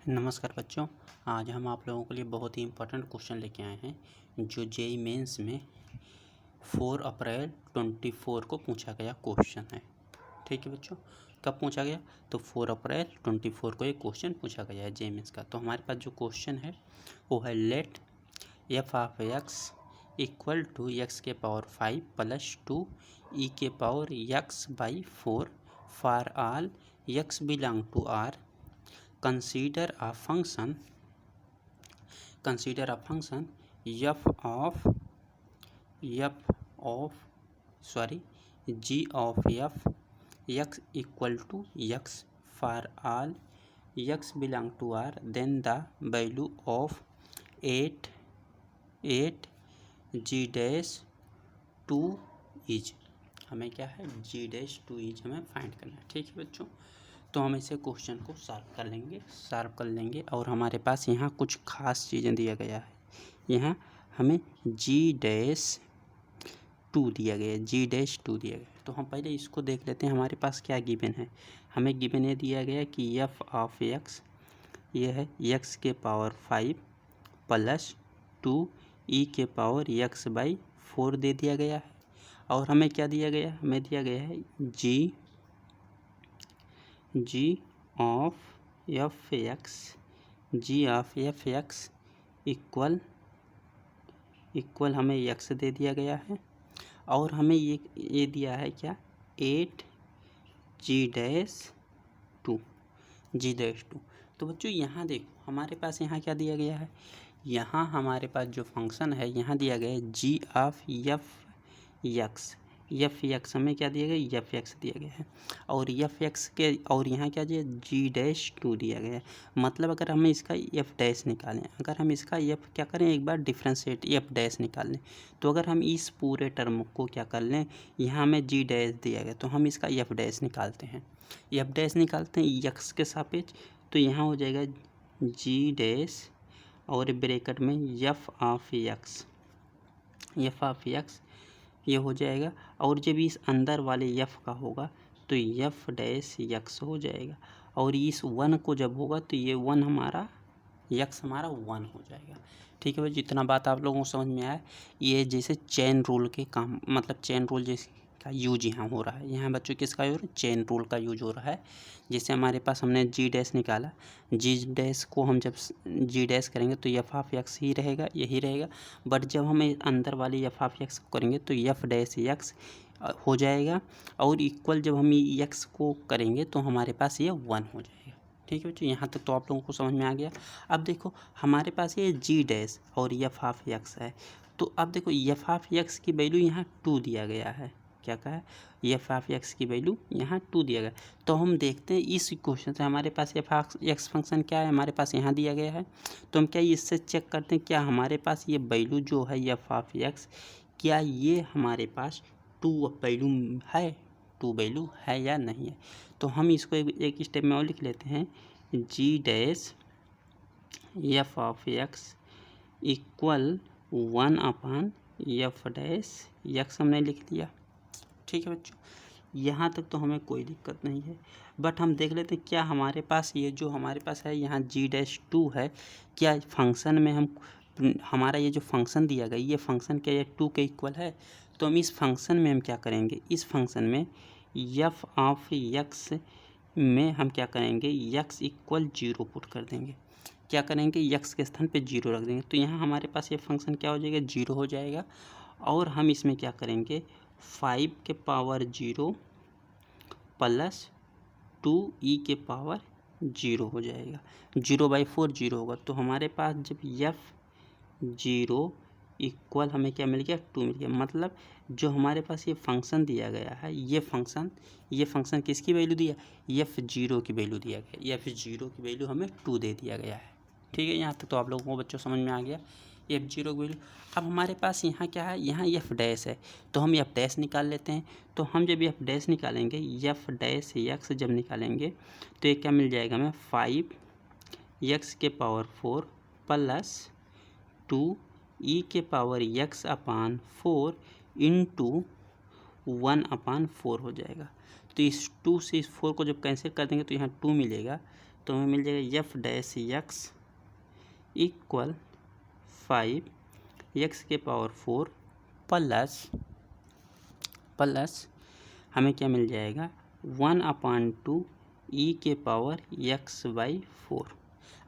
नमस्कार बच्चों, आज हम आप लोगों के लिए बहुत ही इम्पोर्टेंट क्वेश्चन लेके आए हैं जो जेईई मेंस में 4 अप्रैल 24 को पूछा गया क्वेश्चन है। ठीक है बच्चों, कब पूछा गया? तो 4 अप्रैल 24 को एक क्वेश्चन पूछा गया है जेईई मेंस का। तो हमारे पास जो क्वेश्चन है वो है let f of x equal to x के पावर 5 प्लस 2 ई के power x by 4 for all x belong to R. Consider a function f of g of f x equal to x for all x belong to R, then the value of 8 g dash 2 is, हमें क्या है g dash 2 is हमें find करना है। ठीक है बच्चों, तो हम इसे क्वेश्चन को सॉल्व कर लेंगे और हमारे पास यहाँ कुछ खास चीज़ें दिया गया है। यहाँ हमें जी डैश टू दिया गया है, तो हम पहले इसको देख लेते हैं हमारे पास क्या गिवन है। हमें गिवन ये दिया गया कि एफ ऑफ एक्स ये है एक्स के पावर 5 प्लस 2 ई के पावर एक्स बाई 4 दे दिया गया है। और हमें क्या दिया गया है? हमें दिया गया है जी ऑफ एफ एक्स इक्वल हमें एक्स दे दिया गया है और हमें ये दिया है क्या 8 जी डैश 2। तो बच्चों यहाँ देखो हमारे पास यहाँ क्या दिया गया है। यहाँ हमारे पास जो फंक्शन है यहाँ दिया गया है जी ऑफ एफ एक्स हमें क्या दिया गया एफ एक्स दिया गया है और एफ एक्स के और यहाँ क्या दिया जी डैश 2 दिया गया है। मतलब अगर हमें इसका एफ डैश निकालें, अगर हम इसका एफ क्या करें एक बार डिफ्रेंशिएट एफ डैश निकाल लें, तो अगर हम इस पूरे टर्म को क्या कर लें, यहाँ हमें जी डैश दिया गया तो हम इसका एफ डैश निकालते हैं एक्स के सापेक्ष। तो यहाँ हो जाएगा जी डैश और ब्रैकेट में एफ ऑफ एक्स ये हो जाएगा और जब इस अंदर वाले एफ का होगा तो एफ डैश एक्स हो जाएगा और इस 1 को जब होगा तो ये 1 हमारा एक्स हमारा 1 हो जाएगा। ठीक है भाई, जितना बात आप लोगों को समझ में आया, ये जैसे चेन रूल के काम मतलब चेन रूल जैसे का यूज यहाँ हो रहा है। यहाँ बच्चों किसका यूज हो रहा है? चेन रूल का यूज हो रहा है। जैसे हमारे पास हमने जी डैश निकाला, जी डैश को हम जब जी डैश करेंगे तो एफ ऑफ एक्स ही रहेगा, यही रहेगा। बट जब हम अंदर वाली एफ ऑफ एक्स को करेंगे तो एफ डैश एक्स हो जाएगा और इक्वल जब हम एक्स को करेंगे तो हमारे पास ये 1 हो जाएगा। ठीक है बच्चों, यहाँ तक तो आप लोगों को समझ में आ गया। अब देखो हमारे पास ये जी डैश और एफ ऑफ एक्स है, तो अब देखो एफ ऑफ एक्स की वैल्यू यहाँ 2 दिया गया है। क्या कहा है? एफ ऑफ एक्स की वैल्यू यहाँ 2 दिया गया। तो हम देखते हैं इस इक्वेशन से हमारे पास एफ ऑफ एक्स फंक्शन क्या है, हमारे पास यहाँ दिया गया है। तो हम क्या इससे चेक करते हैं क्या हमारे पास ये वैल्यू जो है एफ ऑफ एक्स, क्या ये हमारे पास 2 वैल्यू है या नहीं है। तो हम इसको एक स्टेप में और लिख लेते हैं, G dash F of x equal 1 upon F dash X हमने लिख लिया। ठीक है बच्चों, यहाँ तक तो हमें कोई दिक्कत नहीं है। बट हम देख लेते हैं क्या हमारे पास ये जो हमारे पास है यहाँ जी डैश 2 है, क्या फंक्शन में हमारा ये जो फंक्शन दिया गया ये फंक्शन क्या ये 2 के इक्वल है। तो हम इस फंक्शन में हम क्या करेंगे, इस फंक्शन में एफ ऑफ एक्स में हम क्या करेंगे एक्स इक्वल 0 पुट कर देंगे। क्या करेंगे एक्स के स्थान पे 0 रख देंगे, तो यहाँ हमारे पास ये फंक्शन क्या हो जाएगा 0 हो जाएगा। और हम इसमें क्या करेंगे 5 के पावर 0 प्लस 2 ई के पावर 0 हो जाएगा। 0/4 0 होगा, तो हमारे पास जब एफ 0 इक्वल हमें क्या मिल गया 2 मिल गया। मतलब जो हमारे पास ये फंक्शन दिया गया है ये फंक्शन किसकी वैल्यू दिया, एफ 0 की वैल्यू दिया गया, एफ 0 की वैल्यू हमें 2 दे दिया गया है। ठीक है, यहाँ तक तो आप लोगों को बच्चों समझ में आ गया एफ 0 की वैल्यू। अब हमारे पास यहाँ क्या है, यहाँ एफ डैश है, तो हम एफ डैश निकाल लेते हैं। तो हम जब एफ डैश निकालेंगे एफ डैश एक्स जब निकालेंगे तो ये क्या मिल जाएगा हमें 5 एक्स के पावर 4 प्लस 2 ई के पावर एक्स अपान 4 इंटू 1/4 हो जाएगा। तो इस 2 से इस 4 को जब कैंसिल कर देंगे तो यहाँ 2 मिलेगा, तो हमें मिल जाएगा F dash x equal 5 x के पावर 4 प्लस हमें क्या मिल जाएगा 1/2 ई के पावर एक्स बाई 4।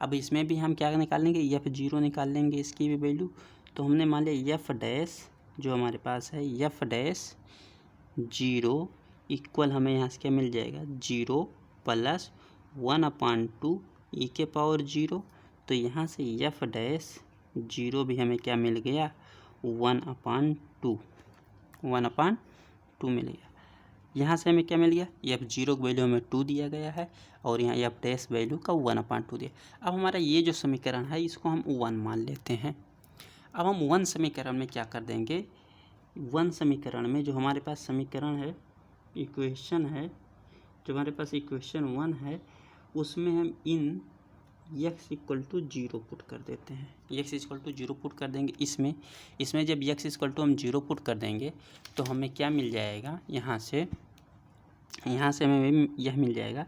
अब इसमें भी हम क्या निकालेंगे, एफ जीरो निकाल लेंगे इसकी भी वैल्यू। तो हमने मान लिया एफ डैश जो हमारे पास है एफ डैश 0 इक्वल हमें यहाँ से क्या मिल जाएगा 0 प्लस 1/2 ई के पावर 0। तो यहाँ से एफ डैश 0 भी हमें क्या मिल गया 1/2 मिल गया। यहाँ से हमें क्या मिल गया एफ जीरो की वैल्यू हमें 2 दिया गया है और यहाँ एफ डैश वैल्यू का 1/2 दिया। अब हमारा ये जो समीकरण है इसको हम 1 मान लेते हैं। अब हम 1 समीकरण में क्या कर देंगे, 1 समीकरण में जो हमारे पास समीकरण है इक्वेशन है, जो हमारे पास इक्वेशन 1 है उसमें हम इन x इक्वल टू 0 पुट कर देते हैं। x इक्वल टू 0 पुट कर देंगे इसमें जब x इक्वल टू हम 0 पुट कर देंगे तो हमें क्या मिल जाएगा, यहाँ से हमें यह मिल जाएगा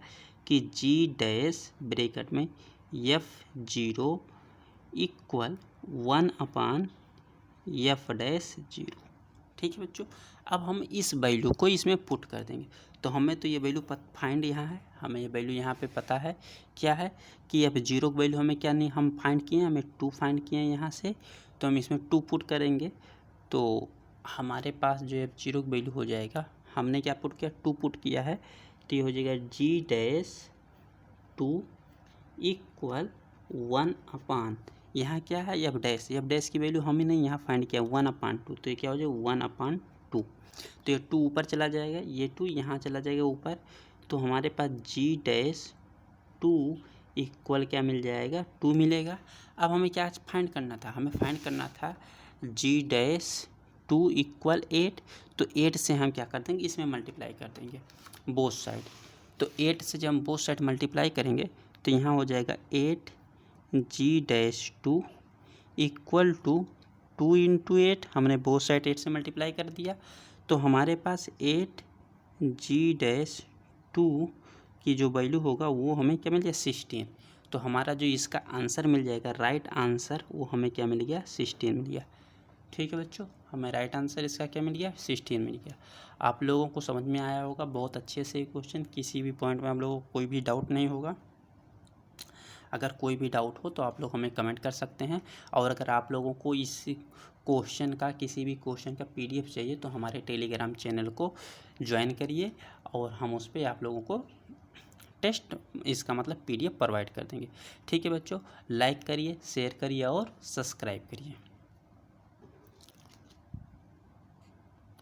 कि g डैश ब्रैकेट में f0 इक्वल 1/f डैश 0। ठीक है बच्चों, अब हम इस वैल्यू को इसमें पुट कर देंगे। तो हमें तो ये वैल्यू फाइंड यहाँ है, हमें ये वैल्यू यहाँ पे पता है क्या है कि एफ जीरो की वैल्यू हमें क्या नहीं हम फाइंड किए हैं, हमें 2 फाइंड किए हैं यहाँ से। तो हम इसमें 2 पुट करेंगे तो हमारे पास जो एफ जीरो की वैल्यू हो जाएगा, हमने क्या पुट किया 2 पुट किया है तो ये हो जाएगा जी डैश 2 इक्वल 1/, यहाँ क्या है एफ डैश की वैल्यू हमने नहीं यहाँ फाइंड किया 1/2। तो ये क्या हो जाएगा 1/2। तो ये 2 ऊपर चला जाएगा, ये 2 यहाँ चला जाएगा ऊपर। तो हमारे पास जी डैश 2 इक्वल क्या मिल जाएगा 2 मिलेगा। अब हमें क्या फाइंड करना था, हमें फाइंड करना था जी डैश 2 इक्वल 8। तो 8 से हम क्या कर देंगे इसमें मल्टीप्लाई कर देंगे बोथ साइड। तो 8 से जब हम बोथ साइड मल्टीप्लाई करेंगे तो यहाँ हो जाएगा 8 जी डैश 2 इक्वल टू 2 इंटू 8, हमने बोथ साइड 8 से मल्टीप्लाई कर दिया। तो हमारे पास 8 जी डैश 2 की जो वैल्यू होगा वो हमें क्या मिल जाएगा 16। तो हमारा जो इसका आंसर मिल जाएगा राइट आंसर वो हमें क्या मिल गया 16 मिल गया। ठीक है बच्चों, हमें राइट आंसर इसका क्या मिल गया 16 मिल गया। आप लोगों को समझ में आया होगा बहुत अच्छे से क्वेश्चन, किसी भी पॉइंट में आप लोगों को कोई भी डाउट नहीं होगा। अगर कोई भी डाउट हो तो आप लोग हमें कमेंट कर सकते हैं। और अगर आप लोगों को इस क्वेश्चन का किसी भी क्वेश्चन का पीडीएफ चाहिए तो हमारे टेलीग्राम चैनल को ज्वाइन करिए और हम उस पर आप लोगों को टेस्ट इसका मतलब पीडीएफ प्रोवाइड कर देंगे। ठीक है बच्चों, लाइक करिए, शेयर करिए और सब्सक्राइब करिए।